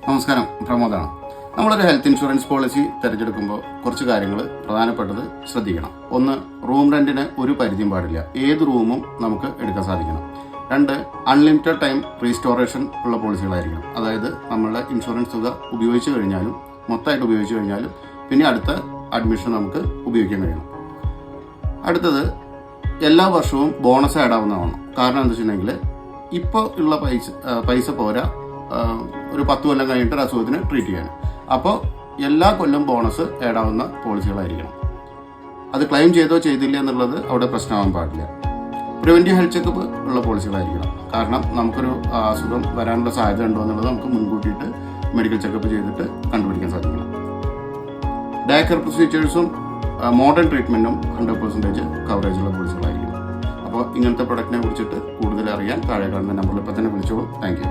നമസ്കാരം, പ്രമോദാണ്. നമ്മളൊരു health insurance policy തിരഞ്ഞെടുക്കുമ്പോൾ കുറച്ച് കാര്യങ്ങൾ പ്രധാനപ്പെട്ടത് ശ്രദ്ധിക്കണം. ഒന്ന്, റൂം റെന്റിന് ഒരു പരിധിയും പാടില്ല. ഏത് റൂമും നമുക്ക് എടുക്കാൻ സാധിക്കണം. രണ്ട്, അൺലിമിറ്റഡ് ടൈം റീസ്റ്റോറേഷൻ ഉള്ള പോളിസികളായിരിക്കണം. അതായത് നമ്മളുടെ ഇൻഷുറൻസ് തുക ഉപയോഗിച്ച് കഴിഞ്ഞാലും മൊത്തമായിട്ട് ഉപയോഗിച്ച് കഴിഞ്ഞാലും പിന്നെ അടുത്ത അഡ്മിഷൻ നമുക്ക് ഉപയോഗിക്കാൻ കഴിയണം. അടുത്തത്, എല്ലാ വർഷവും ബോണസ് ആഡ് ആവുന്നതാണ്. കാരണം എന്താ വെച്ചിട്ടുണ്ടെങ്കിൽ ഇപ്പോൾ ഉള്ള പൈസ പോരാ ഒരു 10 കൊല്ലം കഴിഞ്ഞിട്ട് അസുഖത്തിന് ട്രീറ്റ് ചെയ്യാൻ. അപ്പോൾ എല്ലാ കൊല്ലം ബോണസ് ആഡ് ആവുന്ന പോളിസികളായിരിക്കണം. അത് ക്ലെയിം ചെയ്തോ ചെയ്തില്ല എന്നുള്ളത് അവിടെ പ്രശ്നമാകാൻ പാടില്ല. പ്രിവെൻറ്റീവ് ഹെൽത്ത് ചെക്കപ്പ് ഉള്ള പോളിസികളായിരിക്കണം. കാരണം നമുക്കൊരു അസുഖം വരാനുള്ള സാധ്യത ഉണ്ടോ എന്നുള്ളത് നമുക്ക് മുൻകൂട്ടിയിട്ട് മെഡിക്കൽ ചെക്കപ്പ് ചെയ്തിട്ട് കണ്ടുപിടിക്കാൻ സാധിക്കണം. ഡേ കെയർ പ്രൊസീജിയേഴ്സും മോഡേൺ ട്രീറ്റ്മെൻറ്റും 100% കവറേജുള്ള പോളിസികളായിരിക്കണം. അപ്പോൾ ഇങ്ങനത്തെ പ്രൊഡക്റ്റിനെ കുറിച്ചിട്ട് കൂടുതൽ അറിയാൻ താഴെ കാണുന്ന നമ്പറിൽ ഇപ്പോൾ തന്നെ വിളിച്ചോളൂ. Thank you.